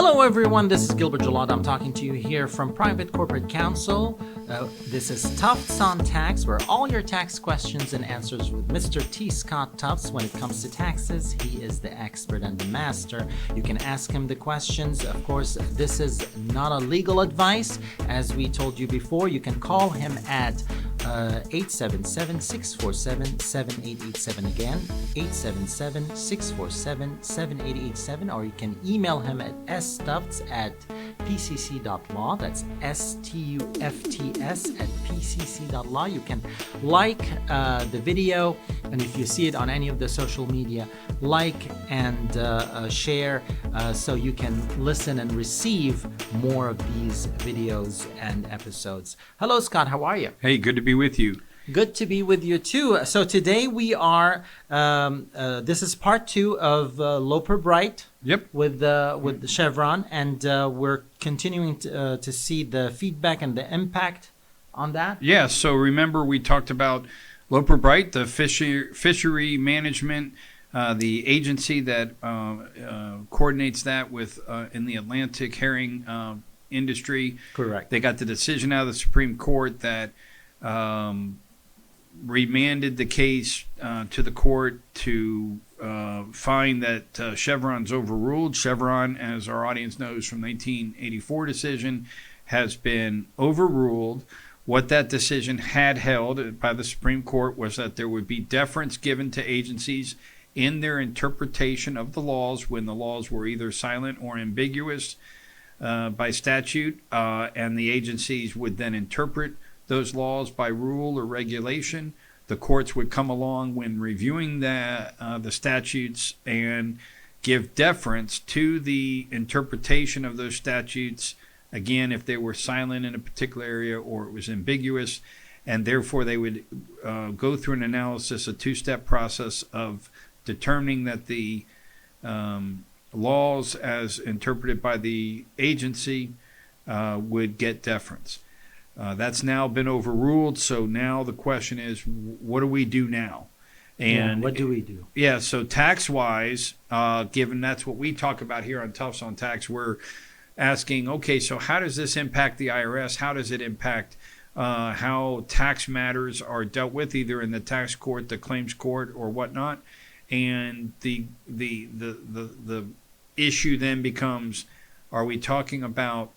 Hello everyone, this is Gilbert Gelada. I'm talking to you here from Private Corporate Counsel. This is Tufts on Tax, where all your tax questions and answers with Mr. T. Scott Tufts. When it comes to taxes, he is the expert and the master. You can ask him the questions. Of course, this is not a legal advice. As we told you before, you can call him at 877-647-7887. Again, 877-647-7887, or you can email him at stufts@pcc.law. That's stufts@pcc.law. You can like the video, and if you see it on any of the social media, like and share so you can listen and receive more of these videos and episodes. Hello, Scott. How are you? Hey, good to be with you. Good to be with you too. So today we are. This is part 2 of Loper Bright. Yep. With the Chevron, and we're continuing to see the feedback and the impact on that. Yeah. So remember, we talked about Loper Bright, the fishery management, the agency that coordinates that with in the Atlantic herring industry. Correct. They got the decision out of the Supreme Court that remanded the case to the court to find that Chevron's overruled. Chevron, as our audience knows from 1984 decision, has been overruled. What that decision had held by the Supreme Court was that there would be deference given to agencies in their interpretation of the laws when the laws were either silent or ambiguous by statute, and the agencies would then interpret those laws by rule or regulation. The courts would come along when reviewing the statutes and give deference to the interpretation of those statutes, again, if they were silent in a particular area or it was ambiguous, and therefore they would go through an analysis, a 2-step process of determining that the laws as interpreted by the agency would get deference. That's now been overruled, so now the question is, what do we do now? And what do we do? Yeah, so tax-wise, given that's what we talk about here on Tufts on Tax, we're asking, okay, so how does this impact the IRS? How does it impact how tax matters are dealt with, either in the tax court, the claims court, or whatnot? And the issue then becomes, are we talking about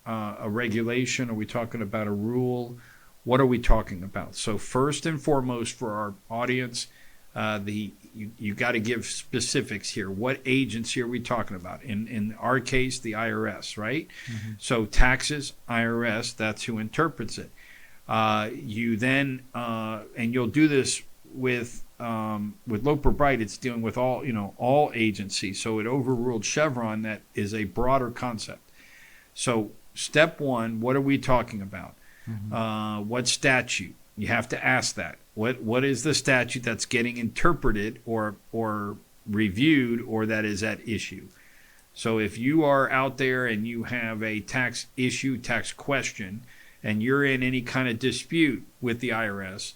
a regulation? Are we talking about a rule? What are we talking about? So first and foremost for our audience, you got to give specifics here. What agency are we talking about? In our case, the IRS, right? Mm-hmm. So taxes, IRS, that's who interprets it. You then, and you'll do this with Loper Bright, it's dealing with all agencies. So it overruled Chevron. That is a broader concept. So step 1, what are we talking about? Mm-hmm. What statute? You have to ask that. What is the statute that's getting interpreted or reviewed or that is at issue? So if you are out there and you have a tax issue, tax question, and you're in any kind of dispute with the IRS,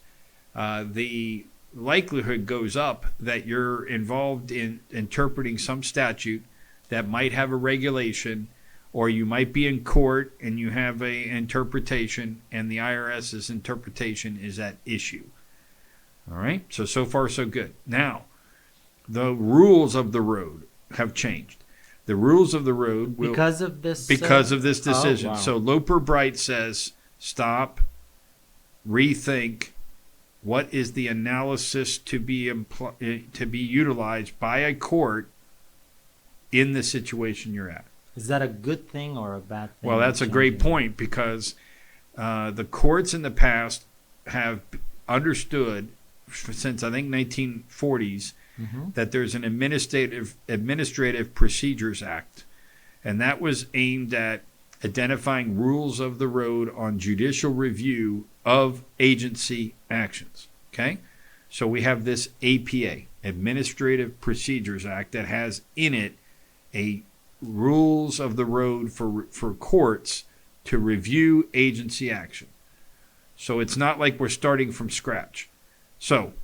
the likelihood goes up that you're involved in interpreting some statute that might have a regulation, or you might be in court and you have an interpretation and the IRS's interpretation is at issue. All right? So far, so good. Now, the rules of the road have changed. The rules of the road will... Because of this decision. Oh, wow. So Loper Bright says, stop, rethink, what is the analysis to be utilized by a court in the situation you're at? Is that a good thing or a bad thing? Well, that's a great point, because the courts in the past have understood since I think 1940s mm-hmm. that there's an Administrative Procedures Act, and that was aimed at identifying rules of the road on judicial review of agency actions. Okay? So we have this APA, Administrative Procedures Act, that has in it a rules of the road for courts to review agency action. So it's not like we're starting from scratch. So,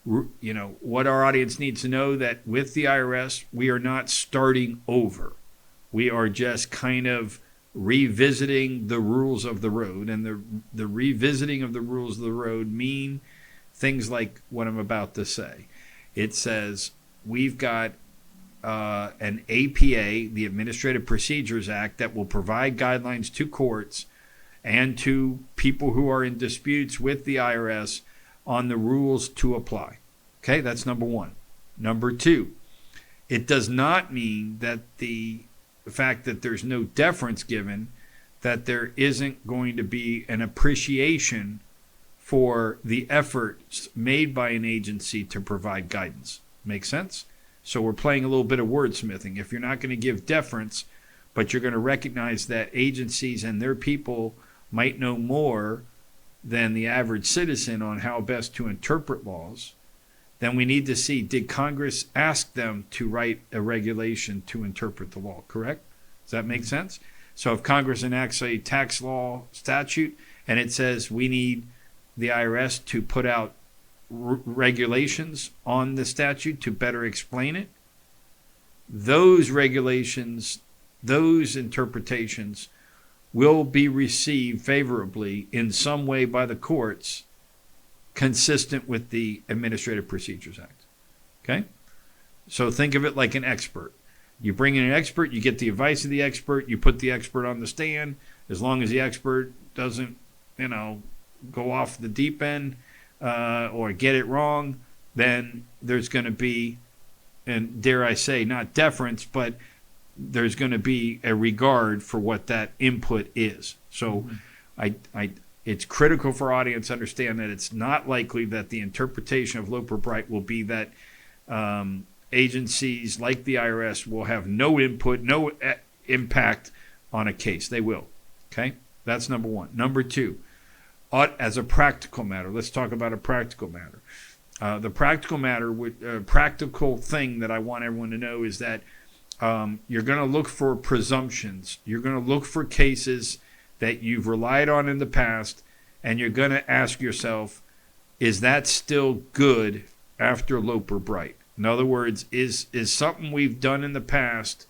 what our audience needs to know, that with the IRS, we are not starting over. We are just kind of revisiting the rules of the road. And the revisiting of the rules of the road mean things like what I'm about to say. It says we've got an APA, the Administrative Procedures Act, that will provide guidelines to courts and to people who are in disputes with the IRS on the rules to apply. Okay, that's number one. Number two, it does not mean that the fact that there's no deference given, that there isn't going to be an appreciation for the efforts made by an agency to provide guidance. Make sense? So we're playing a little bit of wordsmithing. If you're not going to give deference, but you're going to recognize that agencies and their people might know more than the average citizen on how best to interpret laws, then we need to see, did Congress ask them to write a regulation to interpret the law, correct? Does that make sense? So if Congress enacts a tax law statute and it says we need the IRS to put out regulations on the statute to better explain it, those regulations, those interpretations will be received favorably in some way by the courts consistent with the Administrative Procedures Act. Okay? So think of it like an expert. You bring in an expert, you get the advice of the expert, you put the expert on the stand. As long as the expert doesn't, go off the deep end or get it wrong, then there's going to be, and dare I say, not deference, but there's going to be a regard for what that input is. So it's critical for our audience to understand that it's not likely that the interpretation of Loper Bright will be that agencies like the IRS will have no input, no impact on a case. They will. Okay? That's number one. Number two, as a practical matter, let's talk about a practical matter. The practical thing that I want everyone to know is that you're going to look for presumptions. You're going to look for cases that you've relied on in the past, and you're going to ask yourself, is that still good after Loper Bright? In other words, is something we've done in the past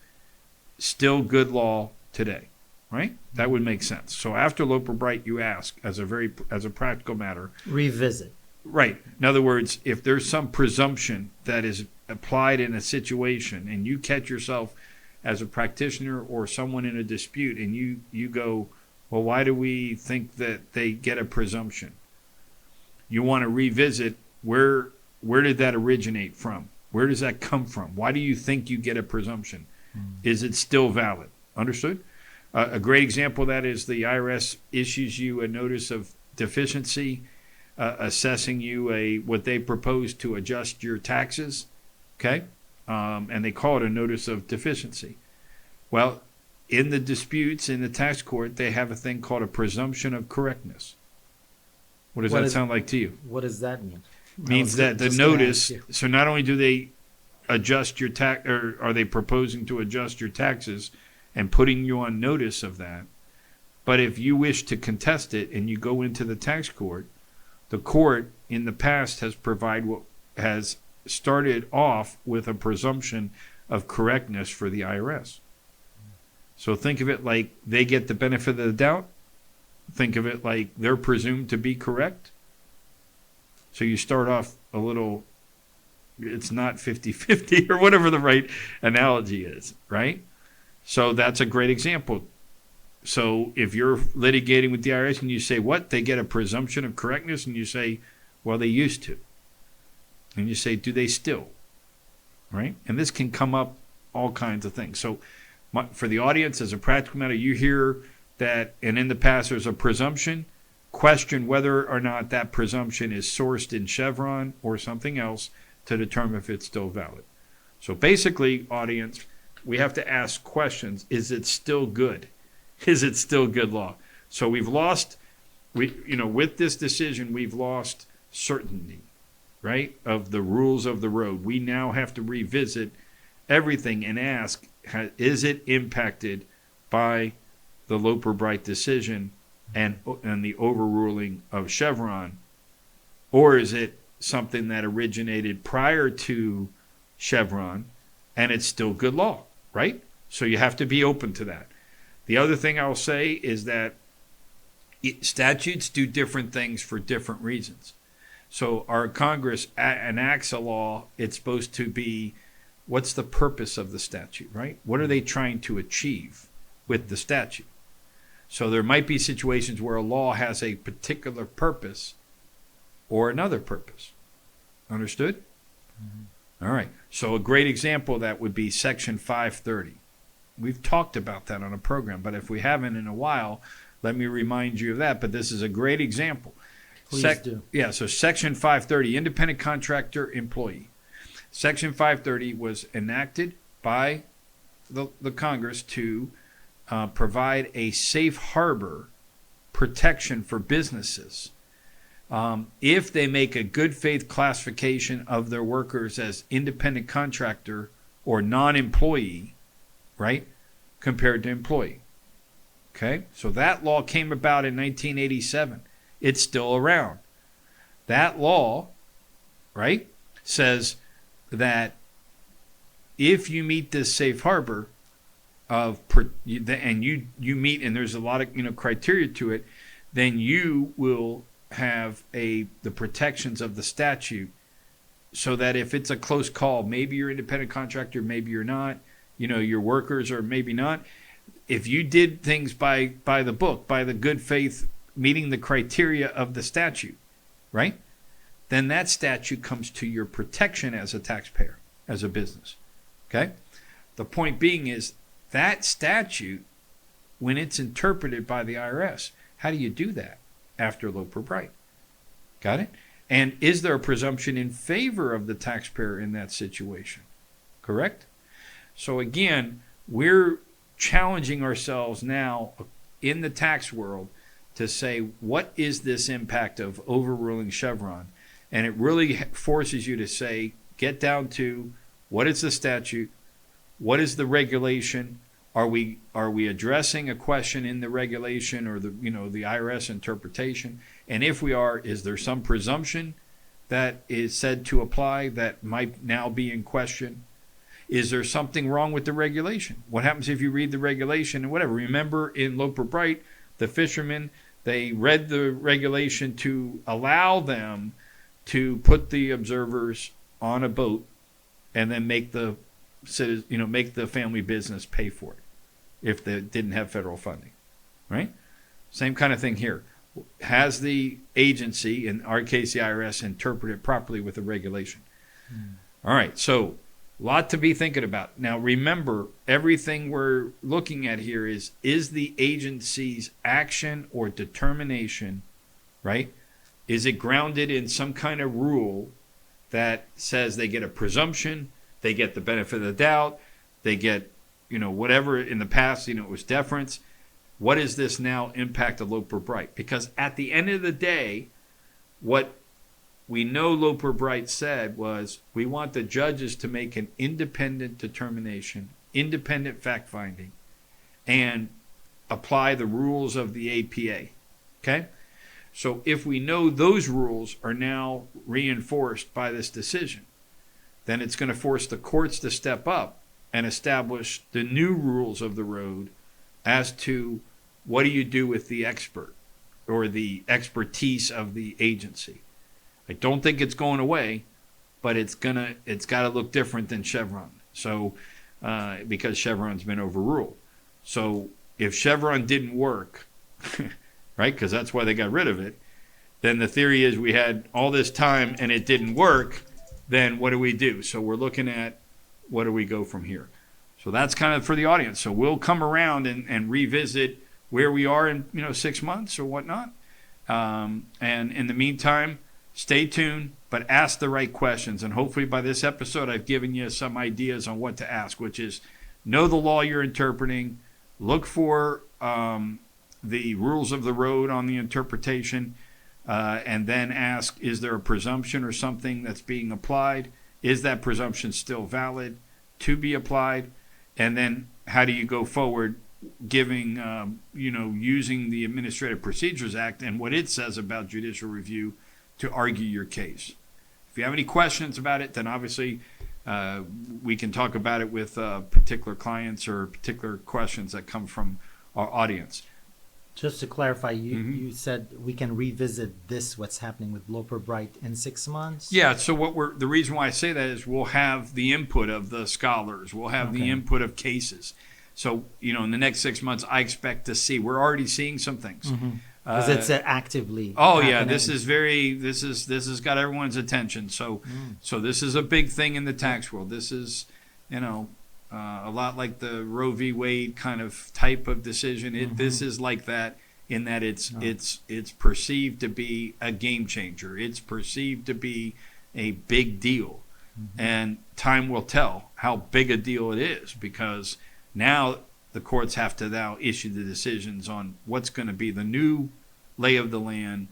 still good law today? Right? That would make sense. So after Loper Bright, you ask, as a practical matter, revisit. Right. In other words, if there's some presumption that is applied in a situation and you catch yourself as a practitioner or someone in a dispute and you go, well, why do we think that they get a presumption? You want to revisit where did that originate from? Where does that come from? Why do you think you get a presumption? Is it still valid? Understood? A great example of that is the IRS issues you a notice of deficiency, assessing you what they propose to adjust your taxes, okay? And they call it a notice of deficiency. Well, in the disputes in the tax court, they have a thing called a presumption of correctness. What does that sound like to you? What does that mean? Means that the notice, so not only do they adjust your tax, or are they proposing to adjust your taxes and putting you on notice of that, but if you wish to contest it and you go into the tax court, the court in the past has started off with a presumption of correctness for the IRS. So think of it like they get the benefit of the doubt. Think of it like they're presumed to be correct. So you start off a little, it's not 50-50 or whatever the right analogy is, right? So that's a great example. So if you're litigating with the IRS and you say, what? They get a presumption of correctness? And you say, well, they used to. And you say, do they still? Right? And this can come up all kinds of things. So for the audience, as a practical matter, you hear that, and in the past there's a presumption, question whether or not that presumption is sourced in Chevron or something else to determine if it's still valid. So basically, audience, we have to ask questions. Is it still good? Is it still good law? So we've lost, with this decision, we've lost certainty, right, of the rules of the road. We now have to revisit everything and ask, is it impacted by the Loper Bright decision and the overruling of Chevron, or is it something that originated prior to Chevron and it's still good law, right? So you have to be open to that. The other thing I'll say is that statutes do different things for different reasons. So our Congress enacts a law, it's supposed to be, what's the purpose of the statute, right? What are they trying to achieve with the statute? So there might be situations where a law has a particular purpose or another purpose. Understood? Mm-hmm. All right. So a great example of that would be Section 530. We've talked about that on a program, but if we haven't in a while, let me remind you of that. But this is a great example. Please do. Yeah, so Section 530, independent contractor employee. Section 530 was enacted by the Congress to provide a safe harbor protection for businesses if they make a good faith classification of their workers as independent contractor or non-employee, right, compared to employee. Okay, so that law came about in 1987. It's still around. That law, right, says that if you meet this safe harbor and you meet, and there's a lot of criteria to it, then you will have the protections of the statute, so that if it's a close call, maybe you're an independent contractor, maybe you're not, your workers or maybe not. If you did things by the book, by the good faith, meeting the criteria of the statute, right? Then that statute comes to your protection as a taxpayer, as a business. Okay? The point being is that statute, when it's interpreted by the IRS, how do you do that after Loper Bright? Got it? And is there a presumption in favor of the taxpayer in that situation? Correct? So again, we're challenging ourselves now in the tax world to say, what is this impact of overruling Chevron? And it really forces you to say, get down to what is the statute, what is the regulation, are we addressing a question in the regulation or the IRS interpretation? And if we are, is there some presumption that is said to apply that might now be in question? Is there something wrong with the regulation? What happens if you read the regulation and whatever? Remember in Loper Bright, the fishermen, they read the regulation to allow them to put the observers on a boat and then make the family business pay for it if they didn't have federal funding, right? Same kind of thing here. Has the agency, in our case the IRS, interpreted properly with the regulation? All right, so a lot to be thinking about. Now remember, everything we're looking at here is the agency's action or determination, right? Is it grounded in some kind of rule that says they get a presumption, they get the benefit of the doubt, they get, whatever in the past, it was deference. What is this now impact of Loper Bright? Because at the end of the day, what we know Loper Bright said was, we want the judges to make an independent determination, independent fact-finding, and apply the rules of the APA. Okay? So if we know those rules are now reinforced by this decision, then it's going to force the courts to step up and establish the new rules of the road as to what do you do with the expert or the expertise of the agency. I don't think it's going away, but it's got to look different than Chevron. So because Chevron's been overruled. So if Chevron didn't work, right, because that's why they got rid of it, then the theory is we had all this time and it didn't work, then what do we do? So we're looking at what do we go from here? So that's kind of for the audience. So we'll come around and revisit where we are in 6 months or whatnot. And in the meantime, stay tuned, but ask the right questions. And hopefully by this episode, I've given you some ideas on what to ask, which is know the law you're interpreting, look for the rules of the road on the interpretation, and then ask, is there a presumption or something that's being applied? Is that presumption still valid to be applied? And then how do you go forward giving, using the Administrative Procedures Act and what it says about judicial review to argue your case? If you have any questions about it, then obviously we can talk about it with particular clients or particular questions that come from our audience. Just to clarify, Mm-hmm. you said we can revisit this, what's happening with Loper Bright, in 6 months? Yeah, so the reason why I say that is we'll have the input of the scholars, we'll have the Okay. input of cases. So, in the next 6 months, I expect to see, we're already seeing some things. Because it's actively Oh yeah, happening. this has got everyone's attention. So this is a big thing in the tax world. This is, a lot like the Roe v. Wade kind of type of decision. This is like that in that it's perceived to be a game changer. It's perceived to be a big deal, and time will tell how big a deal it is, because now the courts have to now issue the decisions on what's going to be the new lay of the land.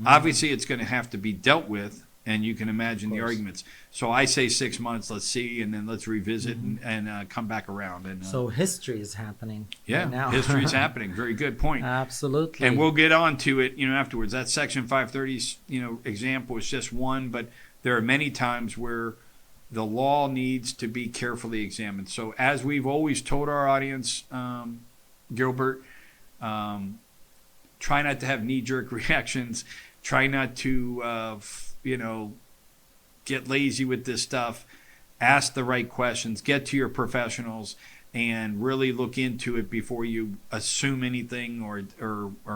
Obviously, it's going to have to be dealt with, and you can imagine the arguments. So I say 6 months, let's see, and then let's revisit and come back around. And So history is happening right now. history is happening. Very good point. Absolutely. And we'll get on to it, afterwards. That Section 530's, example is just one, but there are many times where the law needs to be carefully examined. So as we've always told our audience, Gilbert, try not to have knee-jerk reactions. Try not to, get lazy with this stuff. Ask the right questions. Get to your professionals and really look into it before you assume anything or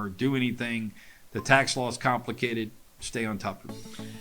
do anything. The tax law is complicated. Stay on top of it.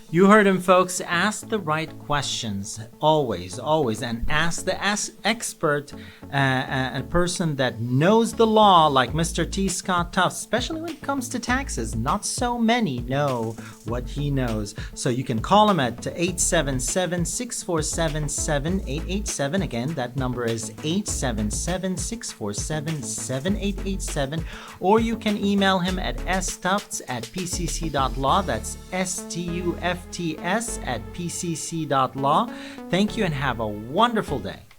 You heard him, folks. Ask the right questions, always, and ask the expert, a person that knows the law, like Mr. T. Scott Tufts, especially when it comes to taxes. Not so many know what he knows. So you can call him at 877-647-7887. Again, that number is 877-647-7887. Or you can email him at stufts@pcc.law. That's STUFTS@pcc.law. Thank you and have a wonderful day.